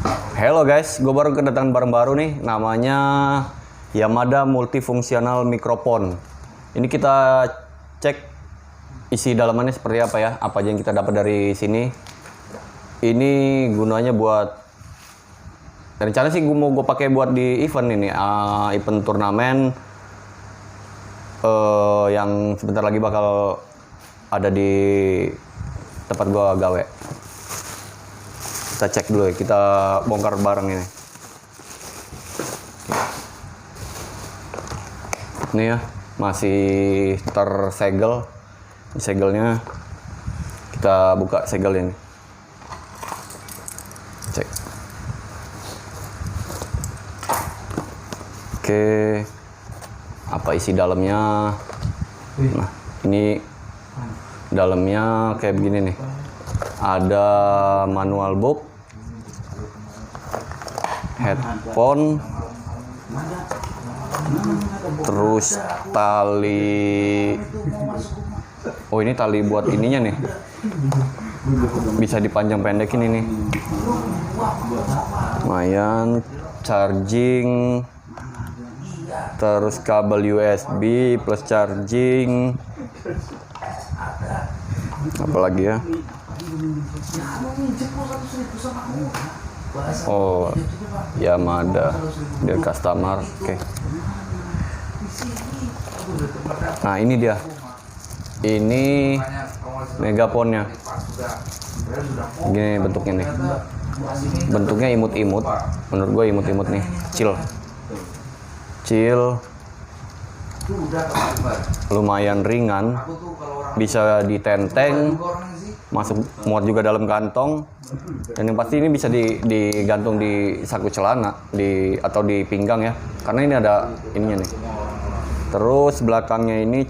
Hello guys, gue baru kedatangan barang baru nih, namanya Yamada Multifunctional Microphone. Ini kita cek isi dalamannya seperti apa ya, apa aja yang kita dapat dari sini. Ini gunanya buat, rencana sih gue pakai buat di event ini, event turnamen yang sebentar lagi bakal ada di tempat gue gawe. Kita cek dulu ya, kita bongkar barang ini. Ini ya, masih tersegel. Segelnya kita buka segel ini. Cek. Oke. Apa isi dalamnya? Nah, ini dalamnya kayak begini nih. Ada manual book, headphone, terus tali. Oh, ini tali buat ininya nih, bisa dipanjang pendekin ini. Lumayan. Charging, terus kabel USB plus charging. Apalagi ya? Oh, Yamada dia customer. Oke. Nah, ini dia. Ini megafonnya. Gini bentuknya nih. Bentuknya imut-imut. Menurut gue imut-imut nih. Chill. Lumayan ringan. Bisa ditenteng. Masuk muat juga dalam kantong, dan yang pasti ini bisa digantung di saku celana atau di pinggang ya, karena ini ada ininya nih. Terus belakangnya ini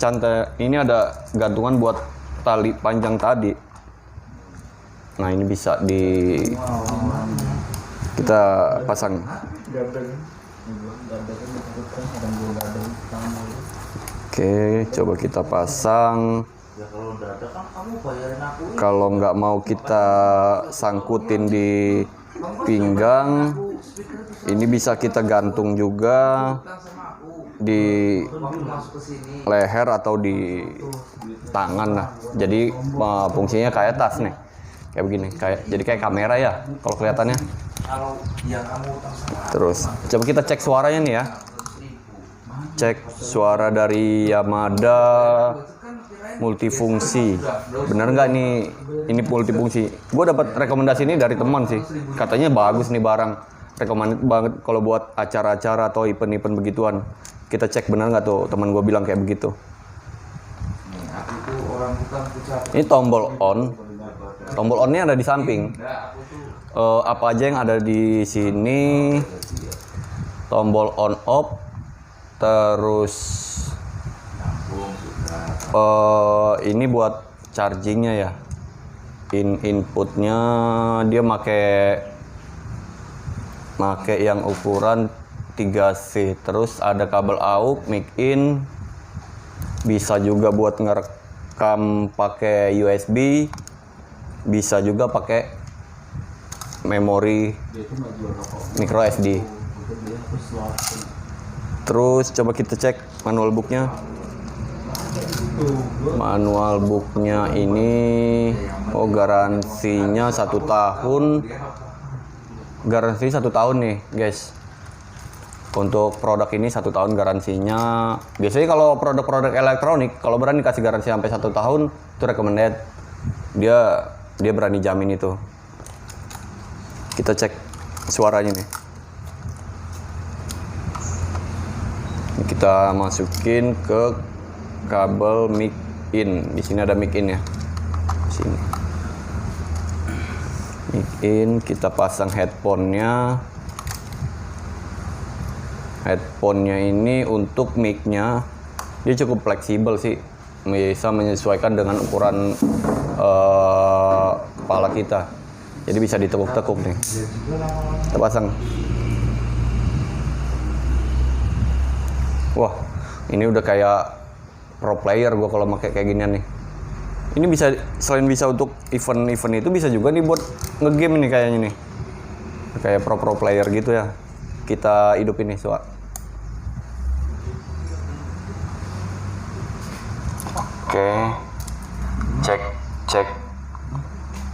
ini ada gantungan buat tali panjang tadi. Nah, ini bisa kita pasang. Oke, coba kita pasang. Kalau nggak mau kita sangkutin di pinggang, ini bisa kita gantung juga di leher atau di tangan lah. Jadi fungsinya kayak tas nih, kayak begini, jadi kayak kamera ya kalau kelihatannya. Terus coba kita cek suaranya nih ya. Cek suara dari Yamada multifungsi. Bener nggak nih ini multifungsi? Gue dapat rekomendasi ini dari teman sih. Katanya bagus nih barang. Rekomendasi banget kalau buat acara-acara atau event-event begituan. Kita cek bener nggak tuh, teman gue bilang kayak begitu. Ini tombol on. Tombol onnya ada di samping. Apa aja yang ada di sini? Tombol on off. Terus ini buat chargingnya ya. Inputnya dia make yang ukuran 3C. Terus ada kabel AUX, mic in. Bisa juga buat ngerekam pakai USB. Bisa juga pakai memori micro SD. Terus coba kita cek manual booknya. Manual booknya ini, garansinya 1 tahun. Garansi 1 tahun nih guys. Untuk produk ini 1 tahun garansinya. Biasanya kalau produk-produk elektronik, kalau berani kasih garansi sampai 1 tahun, itu recommended. Dia berani jamin itu. Kita cek suaranya nih. Kita masukin ke kabel mic in. Di sini ada mic in ya. Sini. Mic in, kita pasang headphone-nya. Headphone-nya ini untuk mic-nya dia cukup fleksibel sih. Bisa menyesuaikan dengan ukuran kepala kita. Jadi bisa ditekuk-tekuk nih. Kita pasang. Wah, ini udah kayak pro player gue kalau pakai kayak ginian nih. Ini bisa, selain bisa untuk event-event itu, bisa juga nih buat ngegame nih kayaknya nih. kayak pro player gitu ya. Kita hidupin nih suara. Oke, cek,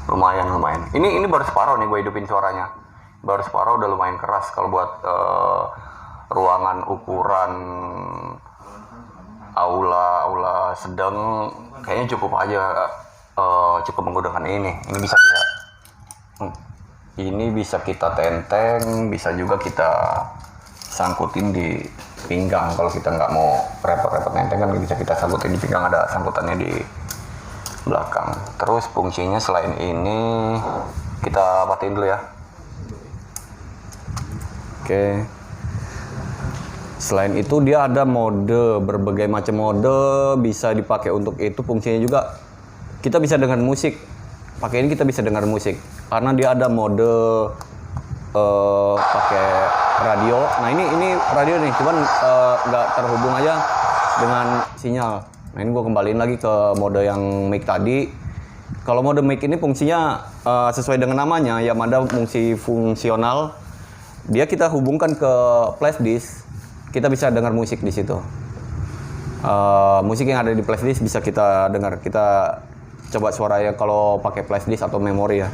lumayan. Ini baru separuh nih gue hidupin suaranya. Baru separuh udah lumayan keras. Kalau buat ruangan ukuran aula sedang, kayaknya cukup aja, cukup menggunakan ini. Ini bisa kita tenteng, bisa juga kita sangkutin di pinggang. Kalau kita nggak mau repot-repot nenteng kan bisa kita sangkutin di pinggang, ada sangkutannya di belakang. Terus fungsinya selain ini kita matiin dulu ya. Oke. Selain itu dia ada mode, berbagai macam mode bisa dipakai untuk itu. Fungsinya juga kita bisa dengar musik. Pakai ini kita bisa dengar musik karena dia ada mode pakai radio. Nah ini radio nih, cuman nggak terhubung aja dengan sinyal. Nah ini gue kembaliin lagi ke mode yang mic tadi. Kalau mode mic ini fungsinya sesuai dengan namanya, Yamada multifungsional. Dia kita hubungkan ke flash disk, kita bisa dengar musik di situ. Musik yang ada di flash disk bisa kita dengar. Kita coba suaranya kalau pakai flash disk atau memori ya.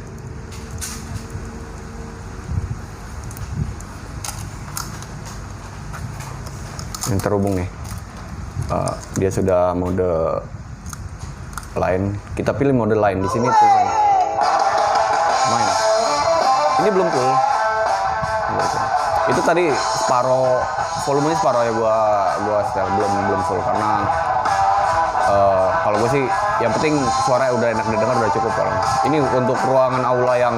Yang terhubung nih. Dia sudah mode lain. Kita pilih mode lain di sini tuh. Main. Ini belum full. Itu tadi separuh, volumenya separuh ya gua setel, belum full karena kalau gue sih yang penting suara udah enak didengar udah cukup. Kalau ini untuk ruangan aula yang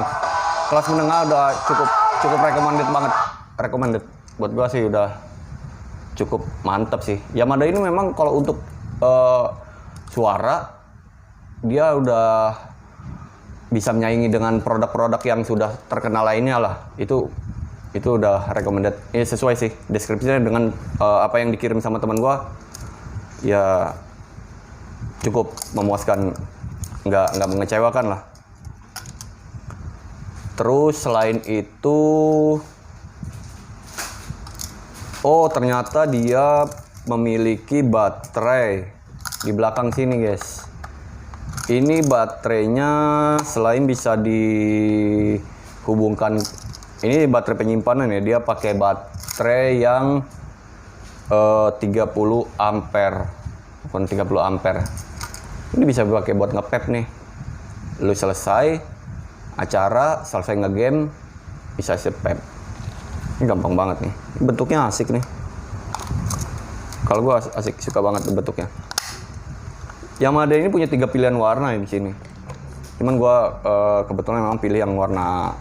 kelas menengah udah cukup recommended buat gue sih, udah cukup mantap sih. Yamada ini memang kalau untuk suara dia udah bisa menyaingi dengan produk-produk yang sudah terkenal lainnya lah. Itu udah recommended. Ini sesuai sih deskripsinya dengan apa yang dikirim sama teman gue. Ya cukup memuaskan, nggak mengecewakan lah. Terus selain itu, ternyata dia memiliki baterai di belakang sini guys. Ini baterainya selain bisa dihubungkan, ini baterai penyimpanan ya, dia pakai baterai yang 30 ampere, bukan 30 ampere. Ini bisa dipakai buat nge-pep nih. Lu selesai acara, selesai nge-game, bisa se-pep. Ini gampang banget nih. Bentuknya asik nih. Kalau gua asik, suka banget bentuknya. Yamada ini punya 3 pilihan warna di sini. Cuman gua kebetulan memang pilih yang warna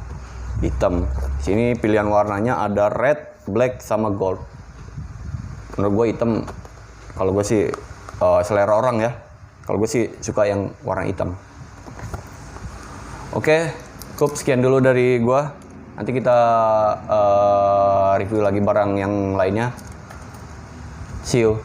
hitam. Di sini pilihan warnanya ada red, black, sama gold. Menurut gua hitam. Kalau gua sih selera orang ya. Kalau gue sih suka yang warna hitam. Oke, cukup sekian dulu dari gue. Nanti kita review lagi barang yang lainnya. See you.